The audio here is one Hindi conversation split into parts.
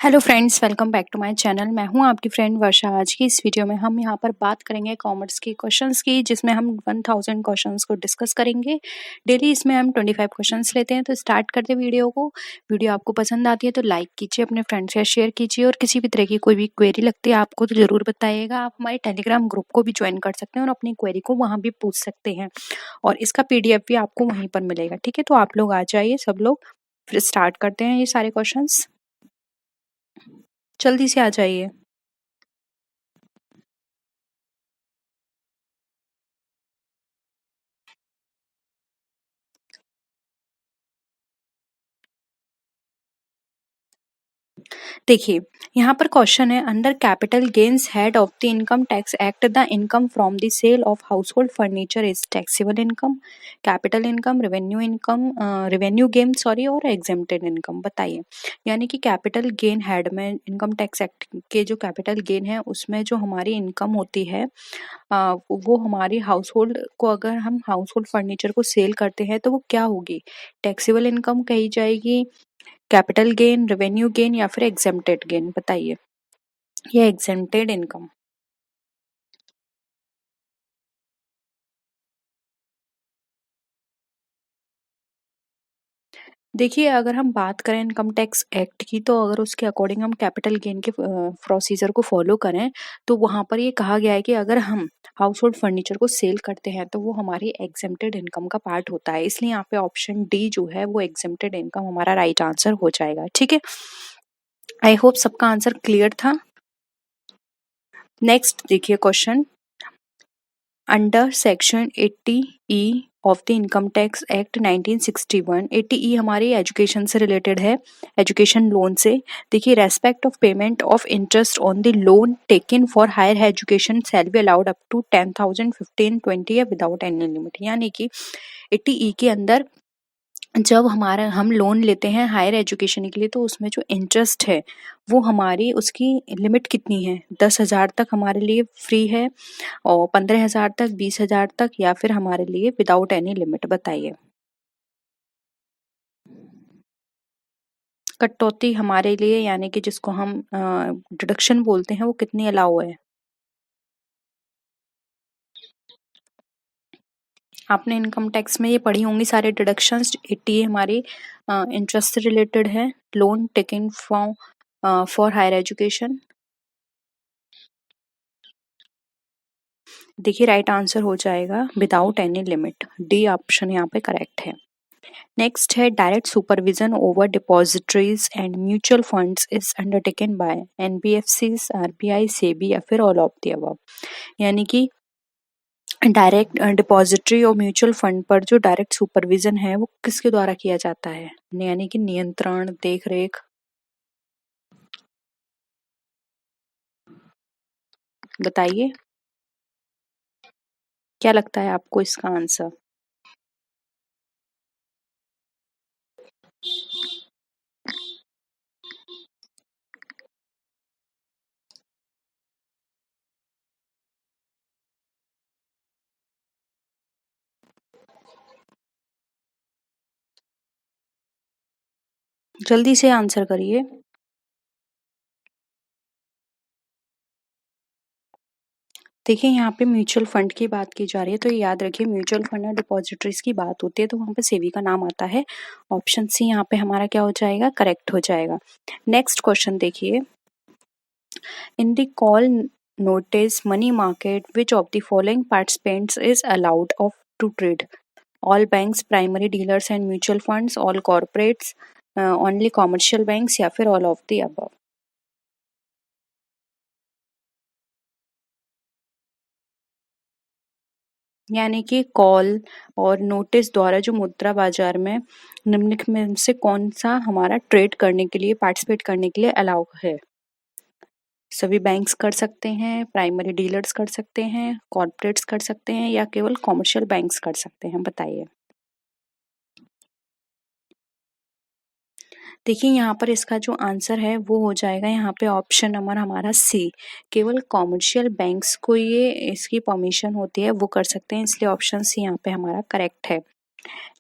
Hello friends, welcome back to my channel. मैं हूं आपकी फ्रेंड वर्षा। आज की इस वीडियो में हम यहां पर बात करेंगे कॉमर्स की क्वेश्चंस की, जिसमें हम 1000 क्वेश्चंस को डिस्कस करेंगे। डेली इसमें हम 25 क्वेश्चंस लेते हैं। तो स्टार्ट करते हैं वीडियो को। वीडियो आपको पसंद आती है तो लाइक कीजिए, अपने फ्रेंड्स से शेयर कीजिए, और किसी भी तरह की कोई भी क्वेरी लगती है आपको तो ज़रूर बताइएगा। आप हमारे टेलीग्राम ग्रुप को भी ज्वाइन कर सकते हैं और अपनी क्वेरी को वहाँ भी पूछ सकते हैं, और इसका PDF भी आपको वहीं पर मिलेगा। ठीक है, तो आप लोग आ जाइए सब लोग, फिर स्टार्ट करते हैं ये सारे क्वेश्चन। जल्दी से आ जाइए। देखिए, यहाँ पर क्वेश्चन है, under capital gains head of the income tax act the income from the sale of household furniture is taxable income, capital income, revenue gain sorry, और एग्जेम्प्टेड इनकम। बताइए। यानी कि कैपिटल गेन हेड में इनकम टैक्स एक्ट के जो कैपिटल गेन है उसमें जो हमारी इनकम होती है, वो हमारी हाउस होल्ड को, अगर हम हाउस होल्ड फर्नीचर को सेल करते हैं तो वो क्या होगी, टैक्सेबल इनकम कही जाएगी, कैपिटल गेन, रेवेन्यू गेन, या फिर एग्जेम्प्टेड गेन। बताइए। ये एग्जेम्प्टेड इनकम। देखिए, अगर हम बात करें इनकम टैक्स एक्ट की, तो अगर उसके अकॉर्डिंग हम कैपिटल गेन के प्रोसीजर को फॉलो करें तो वहाँ पर ये कहा गया है कि अगर हम हाउस होल्ड फर्नीचर को सेल करते हैं तो वो हमारी एग्जेम्प्टेड इनकम का पार्ट होता है। इसलिए यहाँ पे ऑप्शन डी जो है वो एग्जेम्प्टेड इनकम हमारा राइट आंसर हो जाएगा। ठीक है, आई होप सबका आंसर क्लियर था। नेक्स्ट देखिए question, under section 80E of the income tax act 1961, 80E हमारी एजुकेशन से रिलेटेड है, एजुकेशन लोन से। देखिए, respect of payment of interest on the loan taken for higher education shall be allowed up to 10,000, 15, 20 या विदाउट एनी लिमिट। यानी कि 80E के अंदर जब हमारा हम लोन लेते हैं हायर एजुकेशन के लिए, तो उसमें जो इंटरेस्ट है वो हमारी, उसकी लिमिट कितनी है, 10,000 तक हमारे लिए फ्री है, और 15,000 तक, 20,000 तक, या फिर हमारे लिए विदाउट एनी लिमिट। बताइए। कटौती हमारे लिए, यानी कि जिसको हम डिडक्शन बोलते हैं, वो कितनी अलाउ है। आपने इनकम टैक्स में ये पढ़ी होंगी सारे डिडक्शंस। 80 हमारी इंटरेस्ट से रिलेटेड है, loan taken from for higher education. देखिए, राइट आंसर हो जाएगा without any limit, D option यहाँ पे करेक्ट है। नेक्स्ट है, direct supervision over depositories and mutual funds is undertaken by NBFCs, RBI, SEBI, या फिर ऑल ऑफ द अबव। यानी कि डायरेक्ट डिपॉजिटरी और म्यूचुअल फंड पर जो डायरेक्ट सुपरविजन है वो किसके द्वारा किया जाता है, यानी कि नियंत्रण, देख रेख। बताइए, क्या लगता है आपको इसका आंसर। जल्दी से आंसर करिए। देखिए, यहाँ पे म्यूचुअल फंड की बात की जा रही है, तो ये याद रखिए, म्यूचुअल फंड और डिपॉजिटरीज की बात होती है तो वहाँ पे सेबी का नाम आता है। ऑप्शन सी यहाँ पे हमारा क्या हो जाएगा, करेक्ट हो जाएगा। नेक्स्ट क्वेश्चन देखिए, in the call notice money market which of the following participants is allowed of to trade, all banks, primary dealers and mutual funds, all corporates, only commercial banks, या फिर ऑल ऑफ द अबव। यानी कि कॉल और नोटिस द्वारा जो मुद्रा बाजार में निम्नलिखित में से कौन सा हमारा ट्रेड करने के लिए, पार्टिसिपेट करने के लिए अलाउ है। सभी बैंक्स कर सकते हैं, प्राइमरी डीलर्स कर सकते हैं, कॉर्पोरेट्स कर सकते हैं, या केवल कॉमर्शियल बैंक्स कर सकते हैं। बताइए। देखिए, यहाँ पर इसका जो आंसर है वो हो जाएगा यहाँ पे ऑप्शन नंबर हमारा सी, केवल कॉमर्शियल बैंक्स को ये इसकी परमिशन होती है, वो कर सकते हैं, इसलिए ऑप्शन सी यहाँ पे हमारा करेक्ट है।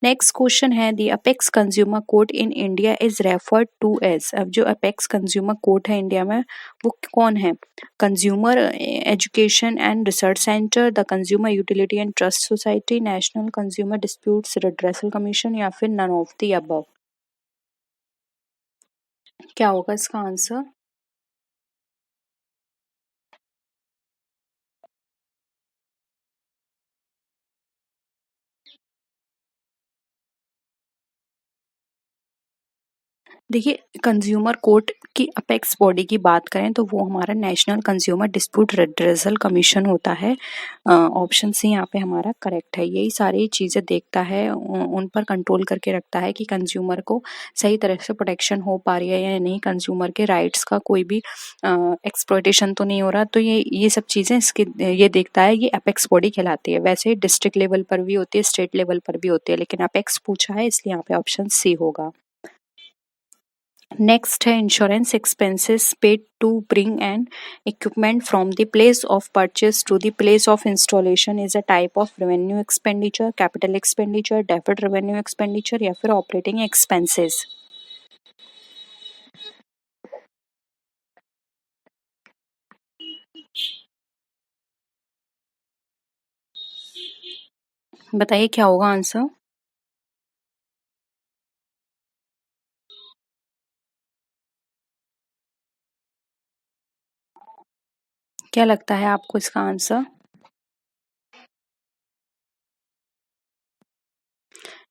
नेक्स्ट क्वेश्चन है the apex consumer court in India is referred to as. अब जो अपेक्स कंज्यूमर कोर्ट है इंडिया में वो कौन है? Consumer education and research centre, the consumer utility and trust society, national consumer disputes redressal commission या फिर नन ऑफ द अबव। क्या होगा इसका आंसर? देखिए, कंज्यूमर कोर्ट की अपेक्स बॉडी की बात करें तो वो हमारा national consumer dispute redressal commission होता है। ऑप्शन सी यहाँ पे हमारा करेक्ट है। यही सारी चीज़ें देखता है, उन पर कंट्रोल करके रखता है कि कंज्यूमर को सही तरह से प्रोटेक्शन हो पा रही है या नहीं, कंज्यूमर के राइट्स का कोई भी एक्सप्लॉयटेशन तो नहीं हो रहा। तो ये सब चीज़ें इसके ये देखता है, ये अपेक्स बॉडी कहलाती है। वैसे डिस्ट्रिक्ट लेवल पर भी होती है, स्टेट लेवल पर भी होती है, लेकिन अपेक्स पूछा है इसलिए यहाँ पे ऑप्शन सी होगा। नेक्स्ट है insurance expenses paid to bring an equipment from the place of purchase to the place of installation is a type of revenue expenditure, capital expenditure, deferred revenue expenditure या फिर ऑपरेटिंग एक्सपेंसेस। बताइए क्या होगा आंसर? क्या लगता है आपको इसका आंसर?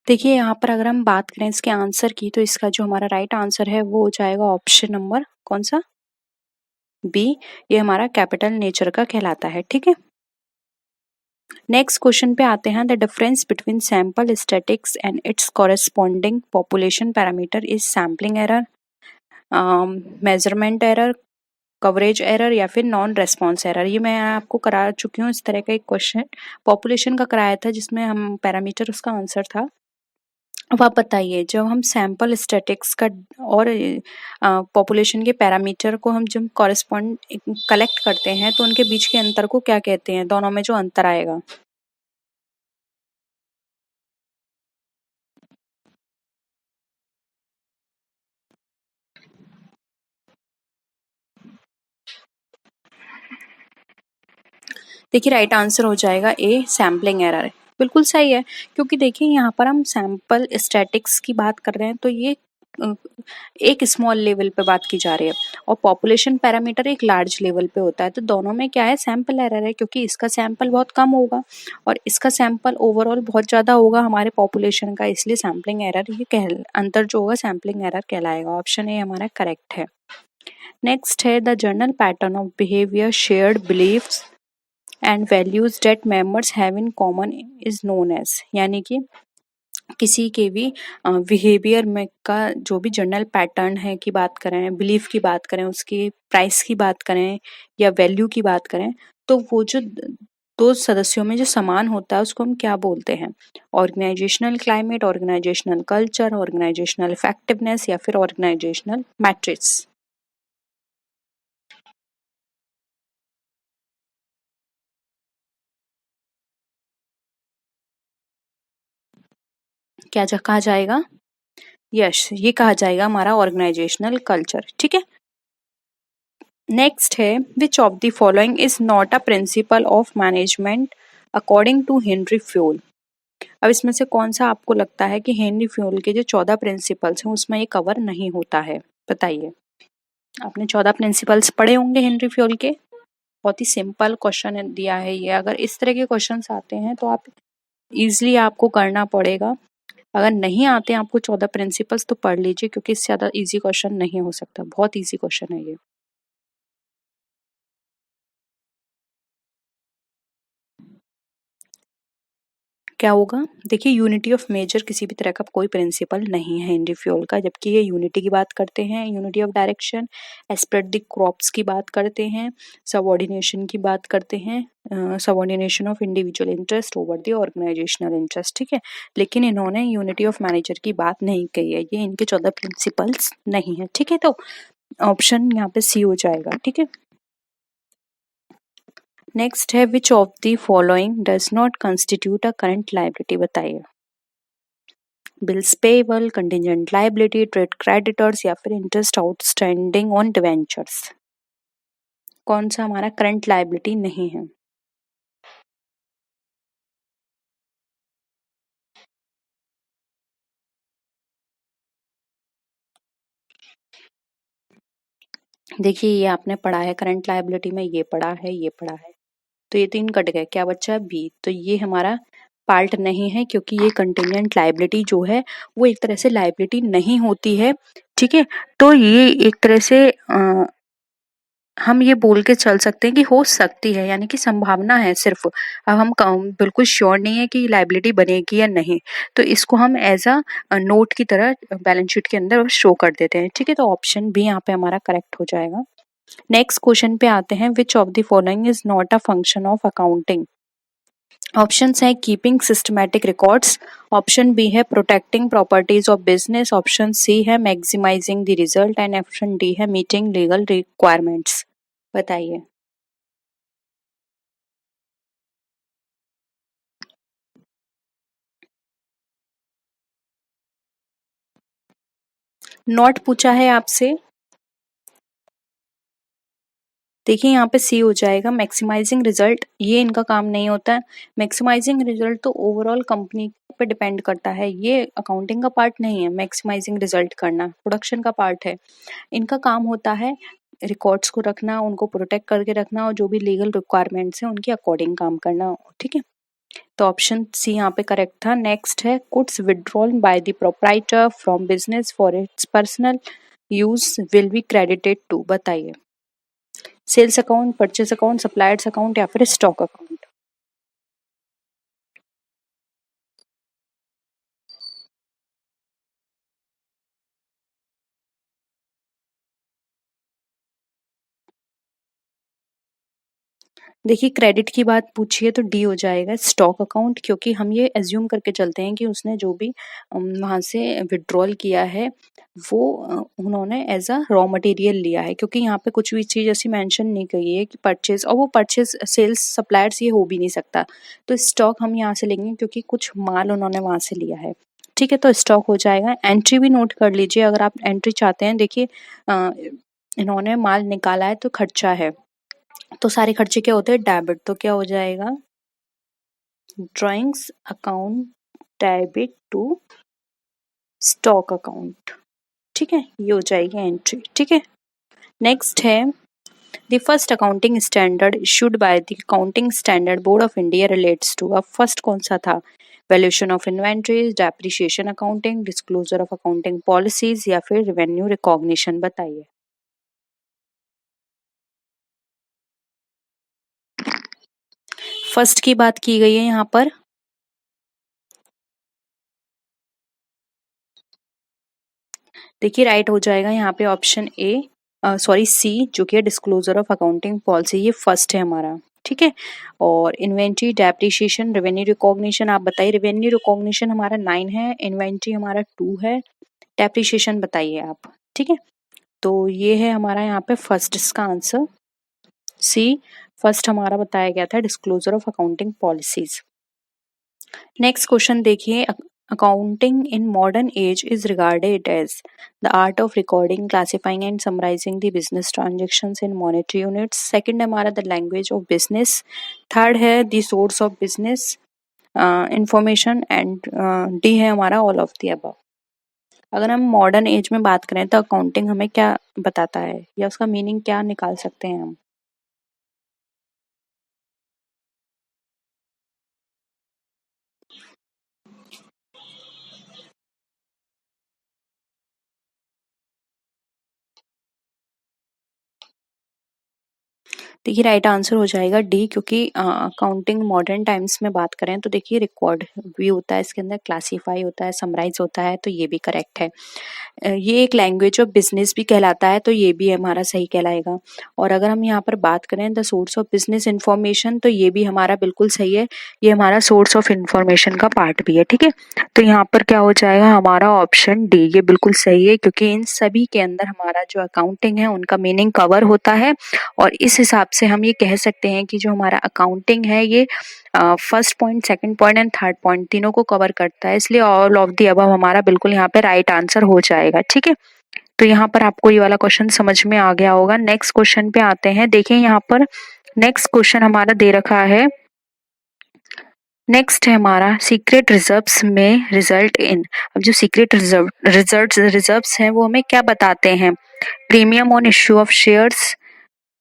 देखिए, यहाँ पर अगर हम बात करें इसके आंसर की तो इसका जो हमारा राइट आंसर है वो हो जाएगा ऑप्शन नंबर कौन सा? बी। ये हमारा कैपिटल नेचर का कहलाता है। ठीक है, नेक्स्ट क्वेश्चन पे आते हैं। The difference between sample statics and it's corresponding population parameter is sampling error, measurement error, coverage error या फिर नॉन रेस्पॉन्स एरर। ये मैं आपको करा चुकी हूँ इस तरह का एक क्वेश्चन, पॉपुलेशन का कराया था जिसमें हम पैरामीटर उसका आंसर था। अब आप बताइए, जब हम सैंपल स्टैटिक्स का और पॉपुलेशन के पैरामीटर को हम जब कॉरेस्पॉन्ड कलेक्ट करते हैं तो उनके बीच के अंतर को क्या कहते हैं? दोनों में जो अंतर आएगा। देखिए, राइट आंसर हो जाएगा ए, सैम्पलिंग एरर। बिल्कुल सही है, क्योंकि देखिए यहाँ पर हम सैंपल स्टैटिक्स की बात कर रहे हैं तो ये अ, एक स्मॉल लेवल पे बात की जा रही है और पॉपुलेशन पैरामीटर एक लार्ज लेवल पे होता है। तो दोनों में क्या है? सैंपल एरर है, क्योंकि इसका सैंपल बहुत कम होगा और इसका सैंपल ओवरऑल बहुत ज़्यादा होगा हमारे पॉपुलेशन का, इसलिए सैम्पलिंग एरर ये कह अंतर जो होगा सैम्पलिंग एरर कहलाएगा। ऑप्शन ए हमारा करेक्ट है। नेक्स्ट है the general pattern of behaviour shared beliefs and values that members have in common is known as. यानी कि किसी के भी बिहेवियर में का जो भी जनरल पैटर्न है की बात करें, बिलीफ की बात करें, उसकी प्राइस की बात करें या वैल्यू की बात करें, तो वो जो दो सदस्यों में जो समान होता है उसको हम क्या बोलते हैं? Organisational climate, organisational culture, organisational effectiveness या फिर ऑर्गेनाइजेशनल मैट्रिक्स। क्या कहा जाएगा? यस, ये कहा जाएगा हमारा ऑर्गेनाइजेशनल कल्चर। ठीक है, नेक्स्ट है which of the following is not a principle of management according to Henri Fayol. अब इसमें से कौन सा आपको लगता है कि हेनरी फ्यूल के जो 14 प्रिंसिपल्स हैं उसमें ये कवर नहीं होता है? बताइए, आपने 14 प्रिंसिपल्स पढ़े होंगे हेनरी फ्यूल के। बहुत ही सिंपल क्वेश्चन दिया है ये। अगर इस तरह के क्वेश्चंस आते हैं तो आप इजिली आपको करना पड़ेगा। अगर नहीं आते हैं आपको 14 प्रिंसिपल्स तो पढ़ लीजिए, क्योंकि इससे ज़्यादा इजी क्वेश्चन नहीं हो सकता। बहुत इजी क्वेश्चन है ये। क्या होगा? देखिए, यूनिटी ऑफ मेजर किसी भी तरह का कोई प्रिंसिपल नहीं है हेनरी फ्यूल का, जबकि ये यूनिटी की बात करते हैं, unity of direction, esprit de corps की बात करते हैं, सबऑर्डिनेशन की बात करते हैं, subordination of individual interest over the organisational interest. ठीक है, लेकिन इन्होंने यूनिटी ऑफ मैनेजर की बात नहीं कही है, ये इनके 14 प्रिंसिपल्स नहीं है। ठीक है, तो ऑप्शन यहाँ पे सी हो जाएगा। ठीक है, नेक्स्ट है which of the following does not constitute a current liability. बताइए। Bills payable, contingent liability, trade creditors या फिर इंटरेस्ट आउटस्टैंडिंग ऑन डिवेंचर्स। कौन सा हमारा करंट लायबिलिटी नहीं है? देखिए ये आपने पढ़ा है करंट लायबिलिटी में, ये पढ़ा है, ये पढ़ा है, तो ये 3 कट गए, क्या बचा बी। तो ये हमारा पार्ट नहीं है क्योंकि ये कंटिजेंट लायबिलिटी जो है वो एक तरह से लायबिलिटी नहीं होती है, ठीक है। तो ये एक तरह से हम ये बोल के चल सकते हैं कि हो सकती है, यानी कि संभावना है सिर्फ। अब हम बिल्कुल श्योर नहीं है कि लायबिलिटी बनेगी या नहीं, तो इसको हम एज अ नोट की तरह बैलेंस शीट के अंदर शो कर देते हैं, ठीक है। तो ऑप्शन बी यहाँ पे हमारा करेक्ट हो जाएगा। नेक्स्ट क्वेश्चन पे आते हैं, which of the following is not a function of accounting. Option है keeping systematic records, option B है protecting properties of business, option C है maximising the result and option D है मीटिंग लीगल रिक्वायरमेंट्स। बताइए। नॉट पूछा है आपसे, देखिए यहाँ पे सी हो जाएगा। मैक्सिमाइजिंग रिजल्ट ये इनका काम नहीं होता है। मैक्सिमाइजिंग रिजल्ट तो ओवरऑल कंपनी पे डिपेंड करता है, ये अकाउंटिंग का पार्ट नहीं है। मैक्सिमाइजिंग रिजल्ट करना प्रोडक्शन का पार्ट है। इनका काम होता है रिकॉर्ड्स को रखना, उनको प्रोटेक्ट करके रखना और जो भी लीगल रिक्वायरमेंट्स हैं उनके अकॉर्डिंग काम करना, ठीक है। तो ऑप्शन सी यहाँ पे करेक्ट था। नेक्स्ट है goods withdrawn by the proprietor from business for its personal use will be credited to. बताइए। Sales account, purchase account, suppliers account या फिर स्टॉक अकाउंट। देखिए क्रेडिट की बात पूछिए तो डी हो जाएगा स्टॉक अकाउंट, क्योंकि हम ये एज्यूम करके चलते हैं कि उसने जो भी वहां से विड्रॉल किया है वो उन्होंने एज अ रॉ मटेरियल लिया है, क्योंकि यहाँ पे कुछ भी चीज ऐसी मेंशन नहीं की है कि परचेज, और वो परचेज सेल्स सप्लायर्स ये हो भी नहीं सकता। तो स्टॉक हम यहाँ से लेंगे क्योंकि कुछ माल उन्होंने वहां से लिया है, ठीक है। तो स्टॉक हो जाएगा। एंट्री भी नोट कर लीजिए अगर आप एंट्री चाहते हैं। देखिए इन्होंने माल निकाला है तो खर्चा है, तो सारे खर्चे क्या होते हैं डेबिट, तो क्या हो जाएगा drawings account debit to stock account, ठीक है। ये हो जाएगी एंट्री, ठीक है। नेक्स्ट है the first accounting standard issued by the accounting standard board of India relates to. अब फर्स्ट कौन सा था? Valuation of inventories, depreciation accounting, disclosure of accounting policies या फिर रेवेन्यू रिकॉग्निशन। बताइए। फर्स्ट की बात की गई है यहाँ पर, देखिए राइट हो जाएगा यहाँ पे ऑप्शन ए, सॉरी सी, जो कि है डिस्क्लोजर ऑफ अकाउंटिंग पॉलिसी, ये फर्स्ट है हमारा, ठीक है। और इन्वेंट्री, डेप्रिसिएशन, रेवेन्यू रिकॉग्निशन आप बताइए। रेवेन्यू रिकॉग्निशन हमारा 9 है, इन्वेंट्री हमारा 2 है, डेप्रिसिएशन बताइए आप, ठीक है। तो ये है हमारा यहाँ पे फर्स्ट, इसका आंसर सी फर्स्ट हमारा बताया गया था, disclosure of accounting policies. Next question देखिए, accounting in modern age is regarded as the art of recording, classifying and summarising the business transactions in monetary units. Second हमारा the language of business. Third है the source of business information and D है हमारा ऑल ऑफ द अबव। अगर हम मॉडर्न एज में बात करें तो अकाउंटिंग हमें क्या बताता है या उसका मीनिंग क्या निकाल सकते हैं हम? देखिए राइट आंसर हो जाएगा डी, क्योंकि अकाउंटिंग मॉडर्न टाइम्स में बात करें तो देखिए रिकॉर्ड भी होता है इसके अंदर, क्लासीफाई होता है, समराइज होता है, तो ये भी करेक्ट है। ये एक लैंग्वेज ऑफ बिजनेस भी कहलाता है, तो ये भी हमारा सही कहलाएगा। और अगर हम यहाँ पर बात करें the source of business information, तो ये भी हमारा बिल्कुल सही है, ये हमारा सोर्स ऑफ इंफॉर्मेशन का पार्ट भी है, ठीक है। तो यहाँ पर क्या हो जाएगा हमारा ऑप्शन डी, ये बिल्कुल सही है, क्योंकि इन सभी के अंदर हमारा जो अकाउंटिंग है उनका मीनिंग कवर होता है और इस हिसाब से हम ये कह सकते हैं कि जो हमारा अकाउंटिंग है ये first point, second point and third point तीनों को कवर करता है, इसलिए ऑल ऑफ द अबव हमारा बिल्कुल यहाँ पे राइट आंसर हो जाएगा। ठीक है, तो यहाँ पर आपको ये वाला क्वेश्चन समझ में आ गया होगा। नेक्स्ट क्वेश्चन पे आते हैं। देखिए यहाँ पर नेक्स्ट क्वेश्चन हमारा दे रखा है, नेक्स्ट है हमारा सीक्रेट रिजर्व्स में रिजल्ट इन। अब जो सीक्रेट रिजर्व्स हैं वो हमें क्या बताते हैं? Premium on issue of shares,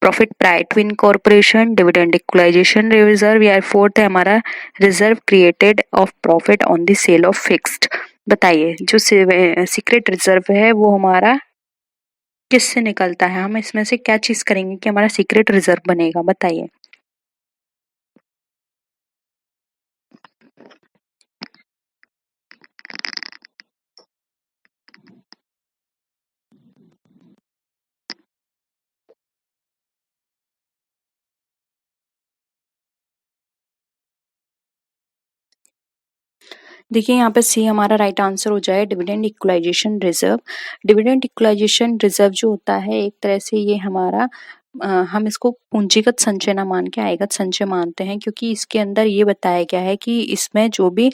profit prior to incorporation, dividend equalisation reserve, या फोर्थ है हमारा reserve created of profit on the sale of fixed. बताइए जो सीक्रेट रिजर्व है वो हमारा किससे निकलता है? हम इसमें से क्या चीज करेंगे कि हमारा सीक्रेट रिजर्व बनेगा? बताइए। देखिए यहाँ पे सी हमारा राइट आंसर हो जाए dividend equalisation reserve. Dividend equalisation reserve जो होता है एक तरह से ये हमारा हम इसको पूंजीगत संचय ना मान के आयगत संचय मानते हैं, क्योंकि इसके अंदर ये बताया गया है कि इसमें जो भी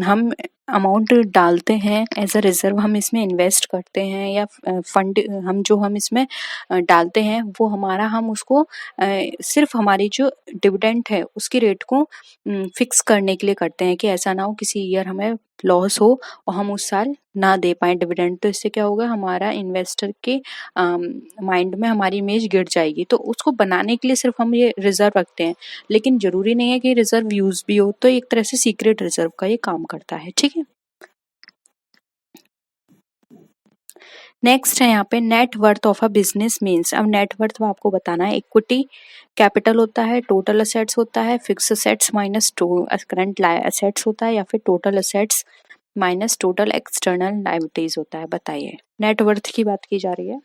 हम अमाउंट डालते हैं एज अ रिजर्व, हम इसमें इन्वेस्ट करते हैं या फंड हम इसमें डालते हैं वो हमारा हम उसको सिर्फ हमारी जो डिविडेंड है उसकी रेट को फिक्स करने के लिए करते हैं कि ऐसा ना हो किसी ईयर हमें लॉस हो और हम उस साल ना दे पाए डिविडेंड। तो इससे क्या होगा, हमारा इन्वेस्टर के माइंड में हमारी इमेज गिर जाएगी। तो उसको बनाने के लिए सिर्फ हम ये रिजर्व रखते हैं, लेकिन जरूरी नहीं है कि रिजर्व यूज भी हो। तो एक तरह से सीक्रेट रिजर्व का ये काम करता है। ठीक है, नेक्स्ट है यहाँ पे net worth of a business means. अब नेट वर्थ आपको बताना है, इक्विटी कैपिटल होता है, टोटल असेट्स होता है, fix assets minus current assets होता है, या फिर total assets minus total external liabilities होता है। बताइए, नेट वर्थ की बात की जा रही है।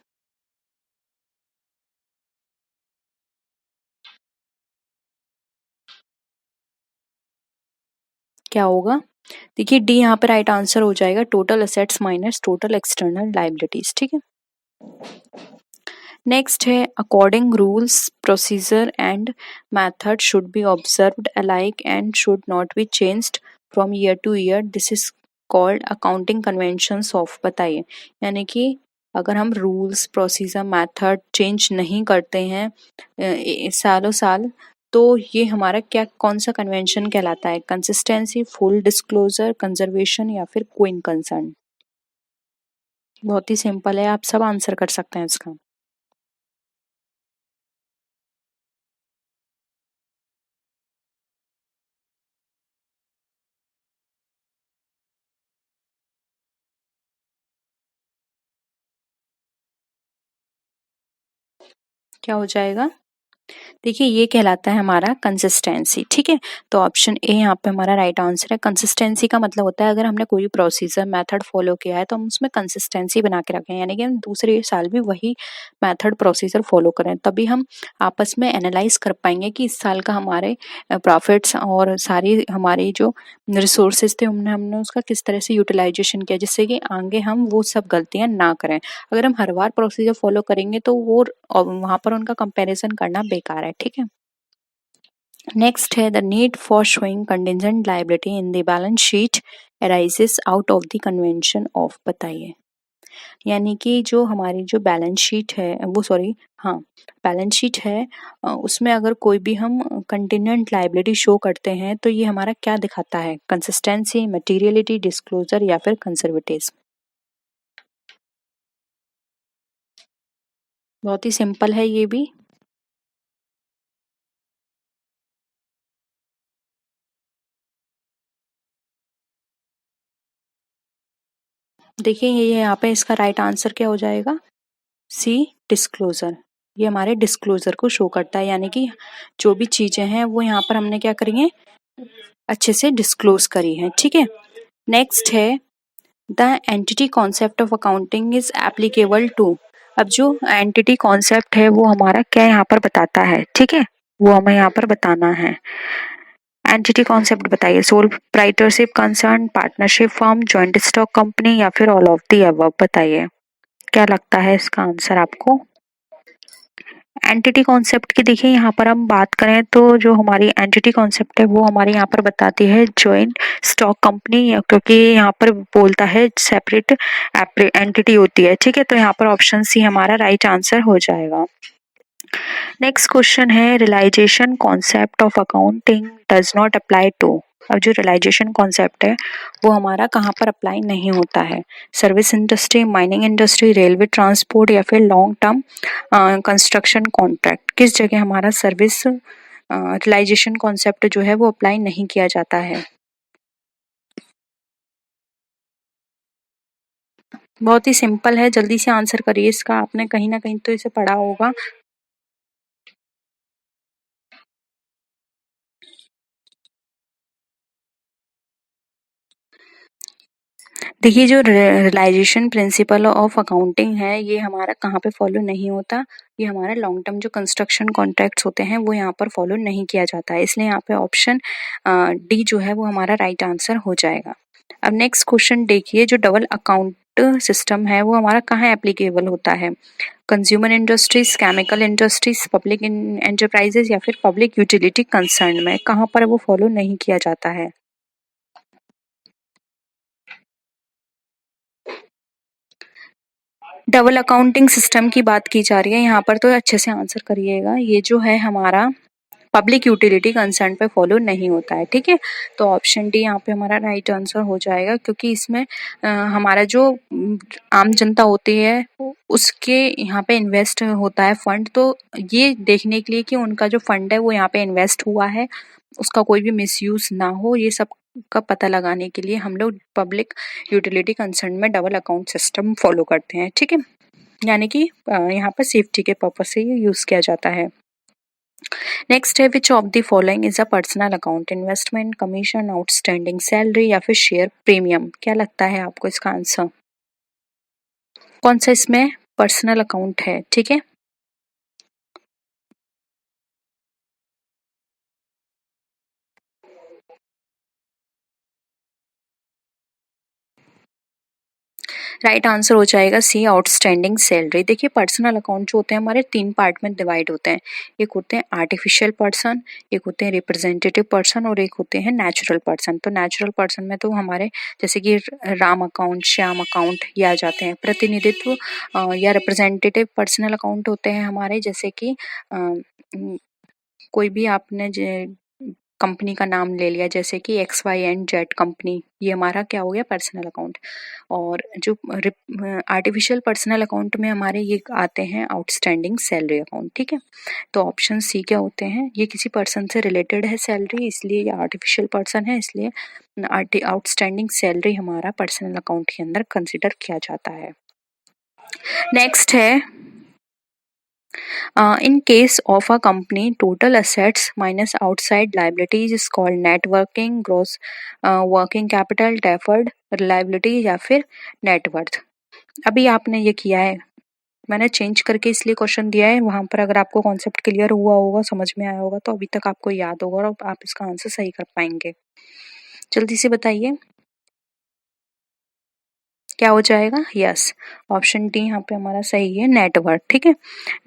क्या होगा? देखिए डी यहाँ पे राइट आंसर हो जाएगा, total assets minus total external liabilities. ठीक है, नेक्स्ट है according rules procedure and method should be observed alike and should not be changed from year two year, this is called accounting conventions of. बताइए, यानी कि अगर हम रूल्स प्रोसीजर मेथड चेंज नहीं करते हैं सालों साल, तो ये हमारा क्या कौन सा कन्वेंशन कहलाता है? कंसिस्टेंसी, फुल डिस्क्लोजर, कंजर्वेशन, या फिर क्विन कंसर्न। बहुत ही सिंपल है, आप सब आंसर कर सकते हैं इसका। क्या हो जाएगा? देखिए ये कहलाता है हमारा कंसिस्टेंसी। ठीक है, तो ऑप्शन ए यहाँ पे हमारा राइट आंसर है। कंसिस्टेंसी का मतलब होता है अगर हमने कोई प्रोसीजर मेथड फॉलो किया है तो हम उसमें कंसिस्टेंसी बना के रखें, यानी कि हम दूसरे साल भी वही मेथड प्रोसीजर फॉलो करें, तभी हम आपस में एनालाइज कर पाएंगे कि इस साल का हमारे प्रॉफिट्स और सारी हमारी जो रिसोर्सेज थे हमने हमने उसका किस तरह से यूटिलाइजेशन किया, जिससे कि आगे हम वो सब गलतियां ना करें। अगर हम हर बार प्रोसीजर फॉलो करेंगे तो वो वहां पर उनका कंपैरिजन करना बेकार है। ठीक है, नेक्स्ट है the need for showing contingent liability in the balance sheet arises out of the convention of. बताइए, यानी कि जो हमारी जो बैलेंस शीट है वो सॉरी हाँ बैलेंस शीट है उसमें अगर कोई भी हम कंटिजेंट लायबिलिटी शो करते हैं तो ये हमारा क्या दिखाता है? कंसिस्टेंसी, मटेरियलिटी, डिस्क्लोजर, या फिर कंजर्वेटिज्म। बहुत ही सिंपल है ये भी। देखिए ये यहाँ पे इसका राइट आंसर क्या हो जाएगा? सी, डिस्क्लोजर। ये हमारे डिस्क्लोजर को शो करता है, यानी कि जो भी चीजें हैं वो यहाँ पर हमने क्या करी है, अच्छे से डिस्क्लोज करी है। ठीक है, नेक्स्ट है the entity concept of accounting is applicable to. अब जो एंटिटी कॉन्सेप्ट है वो हमारा क्या यहाँ पर बताता है? ठीक है, वो हमें यहाँ पर बताना है। एंटिटी कॉन्सेप्ट बताइए, sole proprietorship concern, partnership firm, joint stock company, या फिर ऑल ऑफ दी अबव। बताइए क्या लगता है इसका आंसर आपको? एंटिटी कॉन्सेप्ट की देखिए यहाँ पर हम बात करें तो जो हमारी एंटिटी कॉन्सेप्ट है वो हमारे यहाँ पर बताती है जॉइंट स्टॉक कंपनी, क्योंकि यहाँ पर बोलता है सेपरेट एंटिटी होती है, ठीक है। तो यहाँ पर ऑप्शन सी हमारा राइट आंसर हो जाएगा। नेक्स्ट क्वेश्चन है realisation concept of accounting does not apply to. अब जो रियलाइजेशन कॉन्सेप्ट है वो हमारा कहाँ पर अप्लाई नहीं होता है? Service industry, mining industry, railway transport या फिर लॉन्ग टर्म कंस्ट्रक्शन कॉन्ट्रैक्ट, किस जगह हमारा सर्विस रियलाइजेशन कॉन्सेप्ट जो है वो अप्लाई नहीं किया जाता है? बहुत ही सिंपल है, जल्दी से आंसर करिए इसका, आपने कहीं ना कहीं तो इसे पढ़ा होगा। देखिए जो रियलाइजेशन प्रिंसिपल ऑफ अकाउंटिंग है ये हमारा कहाँ पे फॉलो नहीं होता, ये हमारा लॉन्ग टर्म जो कंस्ट्रक्शन कॉन्ट्रैक्ट्स होते हैं वो यहाँ पर फॉलो नहीं किया जाता है, इसलिए यहाँ पे ऑप्शन डी जो है वो हमारा राइट आंसर हो जाएगा। अब नेक्स्ट क्वेश्चन देखिए, जो डबल अकाउंट सिस्टम है वो हमारा कहाँ एप्लीकेबल होता है? Consumer industries, chemical industries, public enterprises या फिर पब्लिक यूटिलिटी कंसर्न में, कहाँ पर वो फॉलो नहीं किया जाता है? डबल अकाउंटिंग सिस्टम की बात की जा रही है यहाँ पर, तो अच्छे से आंसर करिएगा। ये जो है हमारा पब्लिक यूटिलिटी कंसर्न पे फॉलो नहीं होता है, ठीक है। तो ऑप्शन डी यहाँ पे हमारा राइट आंसर हो जाएगा, क्योंकि इसमें हमारा जो आम जनता होती है उसके यहाँ पे इन्वेस्ट होता है फंड, तो ये देखने के लिए कि उनका जो फंड है वो यहाँ पे इन्वेस्ट हुआ है, उसका कोई भी मिसयूज ना हो, ये सब का पता लगाने के लिए हम लोग पब्लिक यूटिलिटी कंसर्न में डबल अकाउंट सिस्टम फॉलो करते हैं, ठीक है। यानी कि यहाँ पर सेफ्टी के पर्पज से ये यूज किया जाता है। नेक्स्ट है which of the following is a personal account? Investment, commission, outstanding salary या फिर शेयर प्रीमियम, क्या लगता है आपको इसका आंसर? कौन सा इसमें पर्सनल अकाउंट है, ठीक है। राइट आंसर हो जाएगा सी, आउटस्टैंडिंग सैलरी। देखिए पर्सनल अकाउंट जो होते हैं हमारे तीन पार्ट में डिवाइड होते हैं, एक होते हैं आर्टिफिशियल पर्सन, एक होते हैं रिप्रेजेंटेटिव पर्सन और एक होते हैं नेचुरल पर्सन। तो नेचुरल पर्सन में तो हमारे जैसे कि राम अकाउंट, श्याम अकाउंट ये आ जाते हैं। प्रतिनिधित्व या रिप्रेजेंटेटिव पर्सनल अकाउंट होते हैं हमारे, जैसे कि कोई भी आपने कंपनी का नाम ले लिया, जैसे कि XYZ कंपनी, ये हमारा क्या हो गया पर्सनल अकाउंट। और जो आर्टिफिशियल पर्सनल अकाउंट में हमारे ये आते हैं आउटस्टैंडिंग सैलरी अकाउंट, ठीक है। तो ऑप्शन सी क्या होते हैं, ये किसी पर्सन से रिलेटेड है सैलरी, इसलिए ये आर्टिफिशियल पर्सन है, इसलिए आउटस्टैंडिंग सैलरी हमारा पर्सनल अकाउंट के अंदर कंसिडर किया जाता है। नेक्स्ट है in case of a company, total assets minus outside liabilities is called net working, gross working capital, deferred liability या फिर net worth। अभी आपने ये किया है, मैंने चेंज करके इसलिए क्वेश्चन दिया है, वहां पर अगर आपको कॉन्सेप्ट क्लियर हुआ होगा, समझ में आया होगा, तो अभी तक आपको याद होगा और आप इसका आंसर सही कर पाएंगे। जल्दी से बताइए क्या हो जाएगा? यस, ऑप्शन डी यहाँ पे हमारा सही है, नेटवर्क, ठीक है।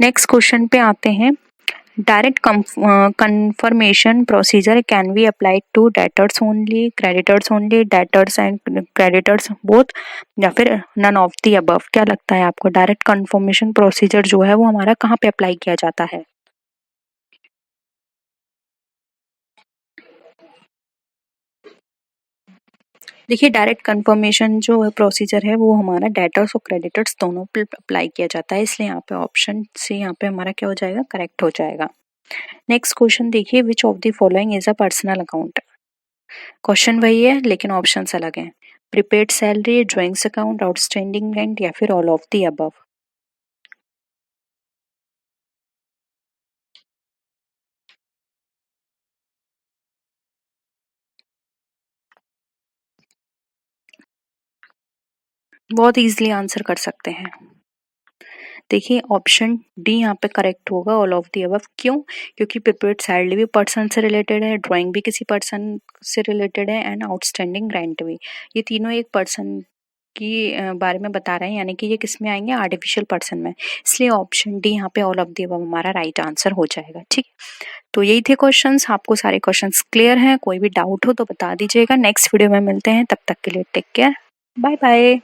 नेक्स्ट क्वेश्चन पे आते हैं, direct confirmation procedure can be applied to debtors only, creditors only, debtors and creditors both, या फिर none of the above, क्या लगता है आपको? डायरेक्ट कंफर्मेशन प्रोसीजर जो है वो हमारा कहाँ पे अप्लाई किया जाता है? देखिए डायरेक्ट कंफर्मेशन जो प्रोसीजर है वो हमारा डेटर्स और क्रेडिटर्स दोनों पे अप्लाई किया जाता है, इसलिए यहाँ पे ऑप्शन से यहाँ पे हमारा क्या हो जाएगा? करेक्ट हो जाएगा। नेक्स्ट क्वेश्चन देखिए, विच of the following is a personal account? Question वही है लेकिन ऑप्शंस अलग हैं। Prepaid salary, drawings account, outstanding rent या फिर ऑल ऑफ द अबव। बहुत इजीली आंसर कर सकते हैं। देखिए ऑप्शन डी यहाँ पे करेक्ट होगा, ऑल ऑफ दी अबव। क्यों? क्योंकि प्रीपेड सैलरी भी पर्सन से रिलेटेड है, ड्राइंग भी किसी पर्सन से रिलेटेड है एंड आउटस्टैंडिंग रेंट भी, ये तीनों एक पर्सन की बारे में बता रहे हैं, यानी कि ये किस में आएंगे, आर्टिफिशियल पर्सन में, इसलिए ऑप्शन डी यहाँ पे ऑल ऑफ द अबव हमारा राइट आंसर हो जाएगा। ठीक, तो यही थे क्वेश्चंस। आपको सारे क्वेश्चंस क्लियर हैं? कोई भी डाउट हो तो बता दीजिएगा। नेक्स्ट वीडियो में मिलते हैं, तब तक के लिए टेक केयर, बाय बाय।